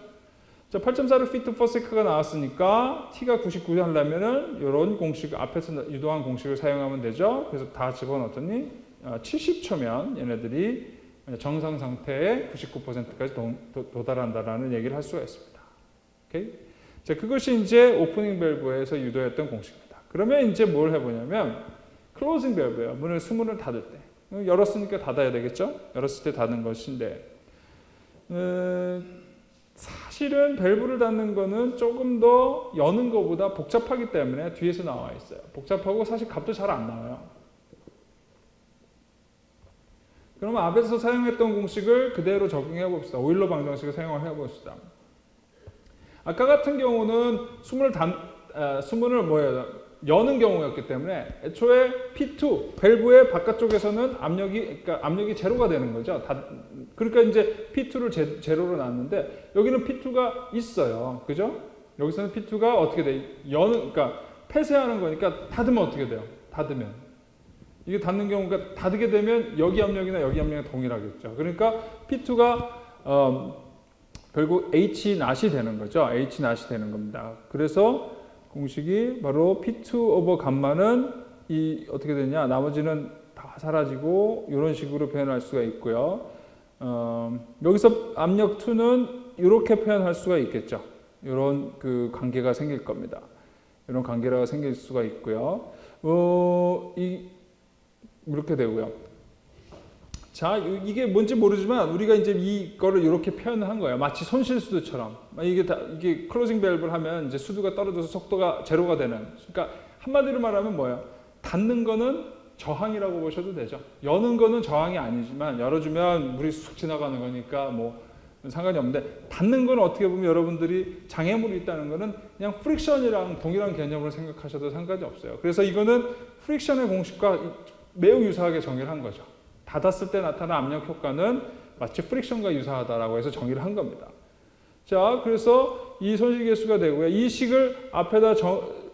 S1: 자, 8.46피트 per sec가 나왔으니까 T가 99 하려면은 이런 공식 앞에서 유도한 공식을 사용하면 되죠. 그래서 다 집어넣었더니 70초면 얘네들이 정상 상태의 99%까지 도달한다라는 얘기를 할 수가 있습니다. 오케이? 자, 그것이 이제 오프닝 밸브에서 유도했던 공식입니다. 그러면 이제 뭘 해보냐면 클로징 밸브예요. 수문을 닫을 때. 열었으니까 닫아야 되겠죠? 열었을 때 닫는 것인데 사실은 밸브를 닫는 거는 조금 더 여는 것보다 복잡하기 때문에 뒤에서 나와 있어요. 복잡하고 사실 값도 잘 안 나와요. 그러면 앞에서 사용했던 공식을 그대로 적용해 봅시다. 오일러 방정식을 사용해 봅시다. 아까 같은 경우는 수문을 뭐예요? 여는 경우였기 때문에 애초에 P2 밸브의 바깥쪽에서는 압력이 제로가 되는 거죠. 그러니까 이제 P2를 제로로 놨는데 여기는 P2가 있어요. 그죠? 여기서는 P2가 어떻게 돼? 그러니까 폐쇄하는 거니까 닫으면 어떻게 돼요? 닫으면 이게 닫는 경우가 닫게 되면 여기 압력이나 여기 압력이 동일하겠죠. 그러니까 P2가 결국 H 낫이 되는 거죠. H 낫이 되는 겁니다. 그래서 공식이 바로 P2 오버 감마는 어떻게 되냐? 나머지는 다 사라지고 이런 식으로 표현할 수가 있고요. 여기서 압력 2는 이렇게 표현할 수가 있겠죠. 이런 그 관계가 생길 겁니다. 이런 관계가 생길 수가 있고요. 이렇게 되고요. 자, 이게 뭔지 모르지만 우리가 이제 이거를 이렇게 표현을 한 거예요. 마치 손실수두처럼. 이게 클로징 밸브를 하면 이제 수두가 떨어져서 속도가 제로가 되는. 그러니까 한마디로 말하면 뭐예요? 닫는 거는 저항이라고 보셔도 되죠. 여는 거는 저항이 아니지만 열어주면 물이 쑥 지나가는 거니까 뭐 상관이 없는데 닫는 건 어떻게 보면 여러분들이 장애물이 있다는 거는 그냥 프릭션이랑 동일한 개념으로 생각하셔도 상관이 없어요. 그래서 이거는 프릭션의 공식과 매우 유사하게 정의를 한 거죠. 닫았을 때 나타나는 압력 효과는 마치 프릭션과 유사하다라고 해서 정의를 한 겁니다. 자, 그래서 이 손실계수가 되고요. 이 식을 앞에다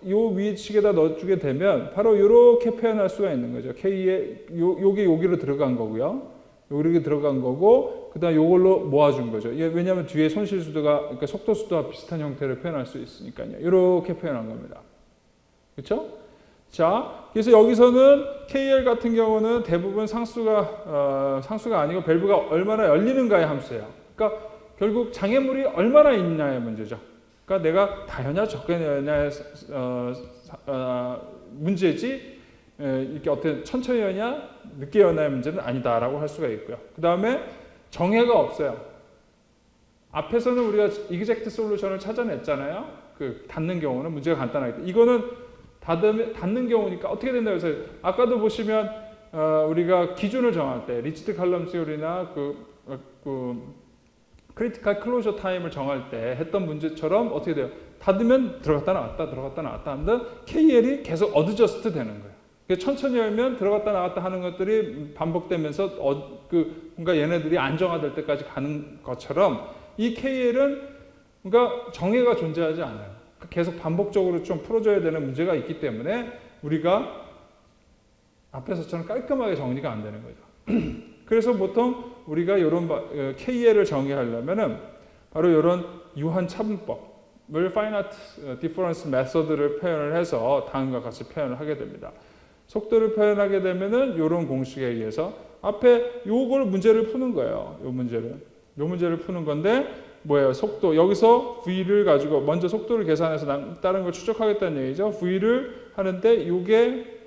S1: 요 위 식에다 넣어주게 되면 바로 이렇게 표현할 수가 있는 거죠. K에 요게 여기로 들어간 거고요. 여기 들어간 거고 그다음 요걸로 모아준 거죠. 왜냐하면 뒤에 손실수도가 그러니까 속도수도와 비슷한 형태를 표현할 수 있으니까요. 이렇게 표현한 겁니다. 그렇죠? 자, 그래서 여기서는 KL 같은 경우는 대부분 상수가 아니고 밸브가 얼마나 열리는가의 함수예요. 그러니까 결국 장애물이 얼마나 있냐의 문제죠. 그러니까 내가 다여냐 적게여냐의 문제지 이렇게 어떤 천천히 여냐 늦게 여냐의 문제는 아니다라고 할 수가 있고요. 그 다음에 정해가 없어요. 앞에서는 우리가 이그젝트 솔루션을 찾아냈잖아요. 그 닫는 경우는 문제가 간단하기 때문에 이거는 닫는 경우니까 어떻게 된다고 해서 아까도 보시면 우리가 기준을 정할 때 리치트 칼럼 시오리나 크리티컬 클로저 타임을 정할 때 했던 문제처럼 어떻게 돼요? 닫으면 들어갔다 나왔다 하는데 KL이 계속 어드저스트 되는 거예요. 천천히 열면 들어갔다 나왔다 하는 것들이 반복되면서 뭔가 얘네들이 안정화될 때까지 가는 것처럼 이 KL은 뭔가 정해가 존재하지 않아요. 계속 반복적으로 좀 풀어줘야 되는 문제가 있기 때문에 우리가 앞에서처럼 깔끔하게 정리가 안 되는 거죠. 그래서 보통 우리가 이런 KL을 정의하려면은 바로 이런 유한 차분법을 Finite Difference Method를 표현을 해서 다음과 같이 표현을 하게 됩니다. 속도를 표현하게 되면은 이런 공식에 의해서 앞에 요걸 문제를 푸는 거예요. 요 문제를 푸는 건데 뭐예요? 속도. 여기서 V를 가지고 먼저 속도를 계산해서 다른 걸 추적하겠다는 얘기죠. V를 하는데 이게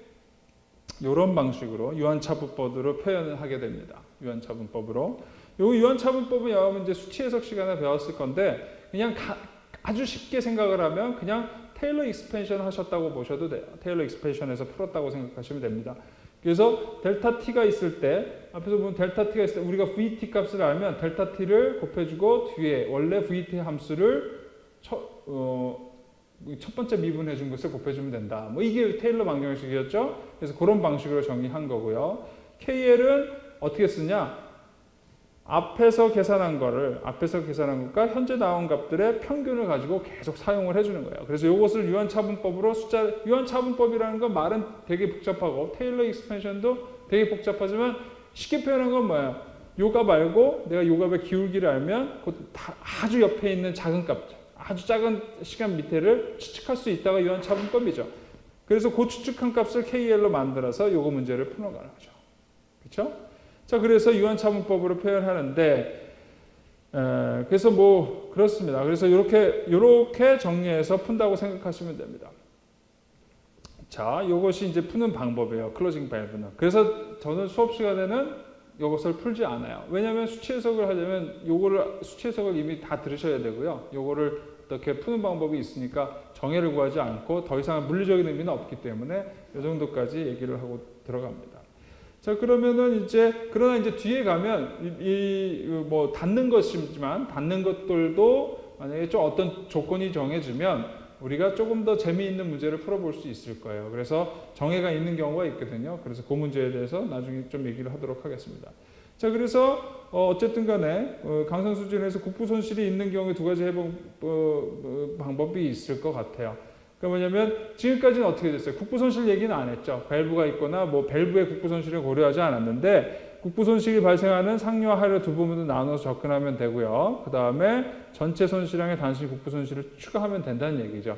S1: 이런 방식으로 유한차분법으로 표현을 하게 됩니다. 유한차분법으로. 이 유한차분법은 여러분 이제 수치 해석 시간에 배웠을 건데 그냥 아주 쉽게 생각을 하면 그냥 테일러 익스펜션 하셨다고 보셔도 돼요. 테일러 익스펜션에서 풀었다고 생각하시면 됩니다. 그래서 델타 t가 있을 때 앞에서 보면 델타 t가 있을 때 우리가 vt 값을 알면 델타 t를 곱해주고 뒤에 원래 vt 함수를 첫 번째 미분해 준 것을 곱해주면 된다. 뭐 이게 테일러 방정식이었죠. 그래서 그런 방식으로 정의한 거고요. KL은 어떻게 쓰냐? 앞에서 계산한 것과 현재 나온 값들의 평균을 가지고 계속 사용을 해주는 거예요. 그래서 이것을 유한차분법으로 유한차분법이라는 건 말은 되게 복잡하고 테일러 익스펜션도 되게 복잡하지만 쉽게 표현한 건 뭐예요? 요 값 알고 내가 요 값의 기울기를 알면 아주 옆에 있는 작은 값, 아주 작은 시간 밑에를 추측할 수 있다가 유한차분법이죠. 그래서 그 추측한 값을 KL로 만들어서 요거 문제를 풀어가는 거죠. 그렇죠? 자, 그래서 유한차분법으로 표현하는데, 그래서 뭐 그렇습니다. 그래서 이렇게 정리해서 푼다고 생각하시면 됩니다. 자, 이것이 이제 푸는 방법이에요. 클로징 밸브는. 그래서 저는 수업 시간에는 이것을 풀지 않아요. 왜냐하면 수치 해석을 하려면 수치 해석을 이미 다 들으셔야 되고요. 이거를 어떻게 푸는 방법이 있으니까 정의를 구하지 않고 더 이상 물리적인 의미는 없기 때문에 이 정도까지 얘기를 하고 들어갑니다. 자, 그러면은 그러나 이제 뒤에 가면 뭐 닿는 것이지만 닿는 것들도 만약에 좀 어떤 조건이 정해지면 우리가 조금 더 재미있는 문제를 풀어볼 수 있을 거예요. 그래서 정해가 있는 경우가 있거든요. 그래서 그 문제에 대해서 나중에 좀 얘기를 하도록 하겠습니다. 자, 그래서 어쨌든 간에 강성수준에서 국부 손실이 있는 경우에 두 가지 해본 방법이 있을 것 같아요. 그러니까 뭐냐면 지금까지는 어떻게 됐어요? 국부 손실 얘기는 안 했죠. 밸브가 있거나 뭐 밸브의 국부 손실을 고려하지 않았는데 국부 손실이 발생하는 상류와 하류 두 부분을 나눠서 접근하면 되고요. 그 다음에 전체 손실량의 단순히 국부 손실을 추가하면 된다는 얘기죠.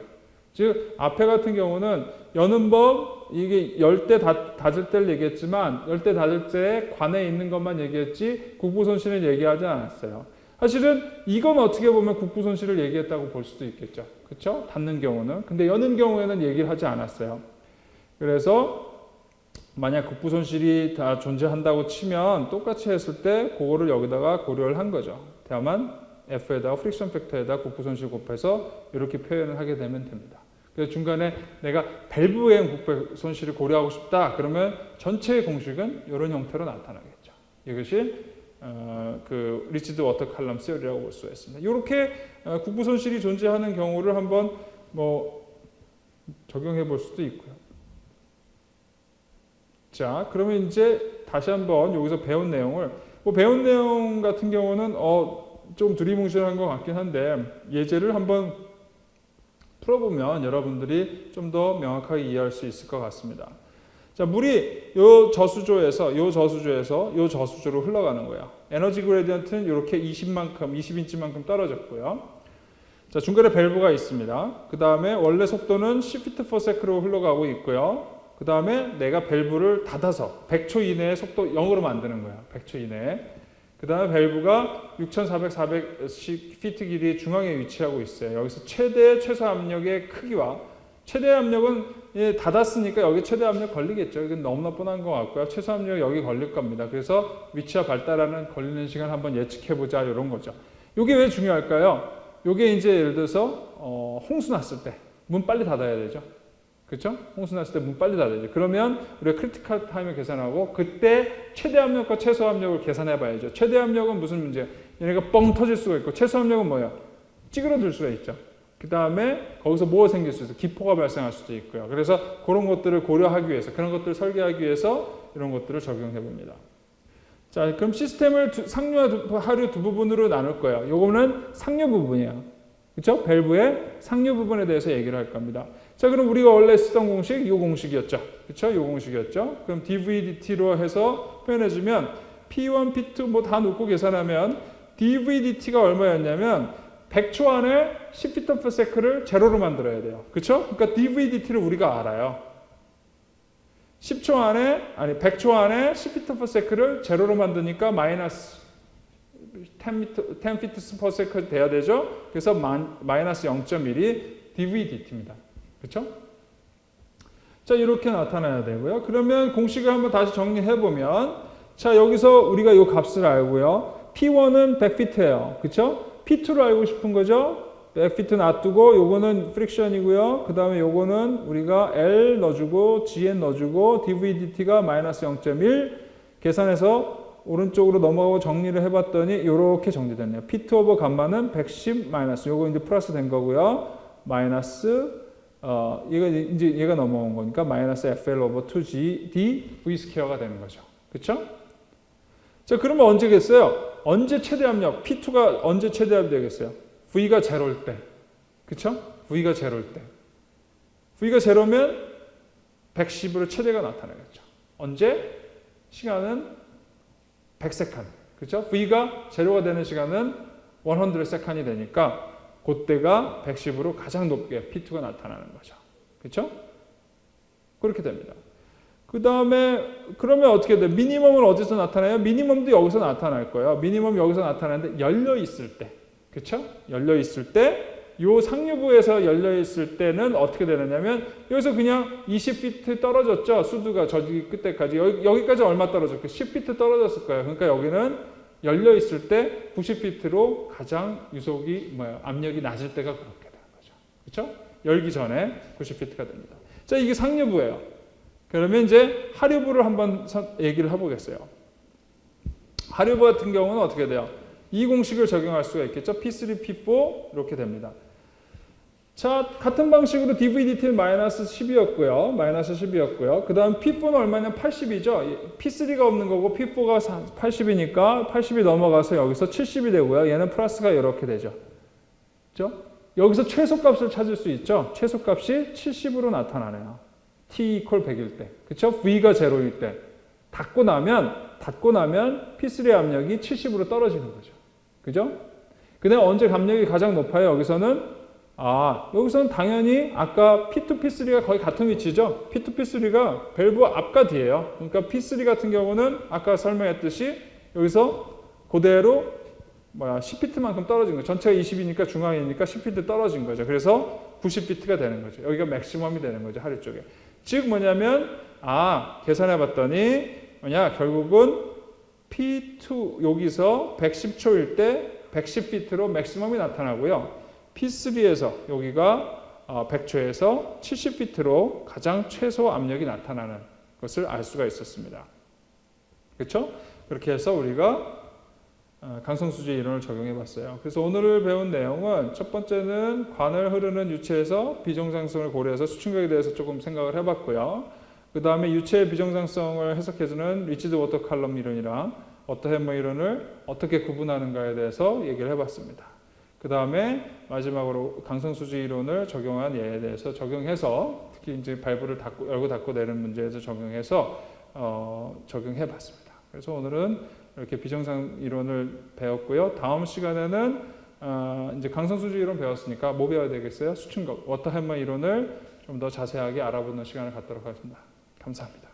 S1: 즉 앞에 같은 경우는 여는 법 이게 열 대 닫을 때를 얘기했지만 열 대 닫을 때에 관해 있는 것만 얘기했지 국부 손실을 얘기하지 않았어요. 사실은 이건 어떻게 보면 국부 손실을 얘기했다고 볼 수도 있겠죠. 그렇죠? 닫는 경우는. 근데 여는 경우에는 얘기를 하지 않았어요. 그래서 만약 국부 손실이 다 존재한다고 치면 똑같이 했을 때 그거를 여기다가 고려를 한 거죠. 다만 F에다가 프릭션 팩터에다 국부 손실 곱해서 이렇게 표현을 하게 되면 됩니다. 그래서 중간에 내가 밸브의 국부 손실을 고려하고 싶다. 그러면 전체의 공식은 이런 형태로 나타나겠죠. 이것이 그 리치드 워터 칼럼 시어리라고 볼 수가 있습니다. 이렇게 국부 손실이 존재하는 경우를 한번 뭐 적용해 볼 수도 있고요. 자, 그러면 이제 다시 한번 여기서 배운 내용을 배운 내용 같은 경우는 좀 두리뭉실한 것 같긴 한데 예제를 한번 풀어보면 여러분들이 좀 더 명확하게 이해할 수 있을 것 같습니다. 자, 물이 요 저수조에서 요 저수조로 흘러가는 거예요. 에너지 그레디언트는 이렇게 20인치만큼 떨어졌고요. 자, 중간에 밸브가 있습니다. 그 다음에 원래 속도는 10ft/s로 흘러가고 있고요. 그 다음에 내가 밸브를 닫아서 100초 이내에 속도 0으로 만드는 거예요. 100초 이내에. 그 다음에 밸브가 6,400피트 길이의 중앙에 위치하고 있어요. 여기서 최소 압력의 크기와 최대 압력은 닫았으니까 여기 최대 압력 걸리겠죠. 이건 너무나 뻔한 것 같고요. 최소 압력이 여기 걸릴 겁니다. 그래서 위치와 발달하는 걸리는 시간 한번 예측해보자 이런 거죠. 이게 왜 중요할까요? 이게 이제 예를 들어서 홍수 났을 때 문 빨리 닫아야 되죠. 그렇죠? 홍수 났을 때 문 빨리 닫아야죠. 그러면 우리가 크리티컬 타임을 계산하고 그때 최대 압력과 최소 압력을 계산해 봐야죠. 최대 압력은 무슨 문제예요? 얘네가 뻥 터질 수가 있고 최소 압력은 뭐예요? 찌그러들 수가 있죠. 그 다음에 거기서 뭐가 생길 수 있어요? 기포가 발생할 수도 있고요. 그래서 그런 것들을 고려하기 위해서 그런 것들을 설계하기 위해서 이런 것들을 적용해 봅니다. 자, 그럼 시스템을 상류와 하류 두 부분으로 나눌 거예요. 요거는 상류 부분이에요. 그렇죠? 밸브의 상류 부분에 대해서 얘기를 할 겁니다. 자, 그럼 우리가 원래 쓰던 공식 이 공식이었죠. 그렇죠? 이 공식이었죠. 그럼 dvdt로 해서 표현해주면 p1, p2 뭐 다 놓고 계산하면 dvdt가 얼마였냐면 100초 안에 10ft/s를 제로로 만들어야 돼요. 그렇죠? 그러니까 dvdt를 우리가 알아요. 100초 안에 10ft/s를 제로로 만드니까 마이너스 10ft/s 돼야 되죠. 그래서 마이너스 0.1이 dvdt입니다. 그렇죠? 자, 이렇게 나타나야 되고요. 그러면 공식을 한번 다시 정리해 보면, 자, 여기서 우리가 이 값을 알고요. P1은 100피트예요. 그렇죠? P2를 알고 싶은 거죠. 100피트 놔두고 요거는 프릭션이고요. 그 다음에 요거는 우리가 L 넣어주고 GN 넣어주고 dvdt가 마이너스 0.1 계산해서 오른쪽으로 넘어가고 정리를 해봤더니 이렇게 정리됐네요. P2 오버 감마는 110 마이너스 요거 이제 플러스 된 거고요. 마이너스 얘가 넘어온 거니까 마이너스 FL 오버 2G D V 스퀘어가 되는 거죠. 그렇죠? 자, 그러면 언제겠어요? 언제 최대 압력? P2가 언제 최대 압력 되겠어요? V가 제로일 때. 그쵸? V가 제로일 때. V가 제로면 110으로 최대가 나타나겠죠. 언제? 시간은 100세컨. 그쵸? V가 제로가 되는 시간은 100세컨이 되니까 그때가 110으로 가장 높게 P2가 나타나는 거죠. 그쵸? 그렇게 됩니다. 그 다음에 그러면 어떻게 돼요? 미니멈은 어디서 나타나요? 미니멈도 여기서 나타날 거예요. 미니멈 여기서 나타나는데 열려 있을 때, 그렇죠? 열려 있을 때, 요 상류부에서 열려 있을 때는 어떻게 되느냐면 여기서 그냥 20피트 떨어졌죠. 수두가 저기 끝에까지 여기까지 얼마 떨어졌고 10피트 떨어졌을 거예요. 그러니까 여기는 열려 있을 때 90피트로 가장 유속이 압력이 낮을 때가 그렇게 되는 거죠. 그렇죠? 열기 전에 90피트가 됩니다. 자, 이게 상류부예요. 그러면 이제 하류부를 한번 얘기를 해보겠어요. 하류부 같은 경우는 어떻게 돼요? 이 공식을 적용할 수가 있겠죠. P3, P4 이렇게 됩니다. 자, 같은 방식으로 dVdt는 마이너스 10이었고요. 마이너스 10이었고요. 그 다음 P4는 얼마냐? 80이죠. P3가 없는 거고 P4가 80이니까 80이 넘어가서 여기서 70이 되고요. 얘는 플러스가 이렇게 되죠. 그렇죠? 여기서 최소값을 찾을 수 있죠. 최소값이 70으로 나타나네요. t equal 100일 때. 그렇죠? v가 0일 때. 닫고 나면 P3의 압력이 70으로 떨어지는 거죠. 그죠? 그 다음에 언제 압력이 가장 높아요? 여기서는 당연히 아까 P2, P3가 거의 같은 위치죠. P2, P3가 밸브 앞과 뒤에요. 그러니까 P3 같은 경우는 아까 설명했듯이 여기서 그대로 10피트만큼 떨어진 거죠. 전체가 20이니까 중앙이니까 10피트 떨어진 거죠. 그래서 90피트가 되는 거죠. 여기가 맥시멈이 되는 거죠. 하류 쪽에. 즉 뭐냐면 계산해 봤더니 결국은 P2 여기서 110초일 때 110피트로 맥시멈이 나타나고요. P3에서 여기가 100초에서 70피트로 가장 최소 압력이 나타나는 것을 알 수가 있었습니다. 그렇죠? 그렇게 해서 우리가 강성수지 이론을 적용해 봤어요. 그래서 오늘 배운 내용은 첫 번째는 관을 흐르는 유체에서 비정상성을 고려해서 수증력에 대해서 조금 생각을 해봤고요. 그 다음에 유체의 비정상성을 해석해주는 리치드 워터 칼럼 이론이랑 워터 해머 이론을 어떻게 구분하는가에 대해서 얘기를 해봤습니다. 그 다음에 마지막으로 강성수지 이론을 적용한 예에 대해서 적용해서 특히 이제 밸브를 열고 닫고 내는 문제에서 적용해서 적용해 봤습니다. 그래서 오늘은 이렇게 비정상 이론을 배웠고요. 다음 시간에는 이제 강성수지 이론 배웠으니까 뭐 배워야 되겠어요? 수층력, 워터 해머 이론을 좀 더 자세하게 알아보는 시간을 갖도록 하겠습니다. 감사합니다.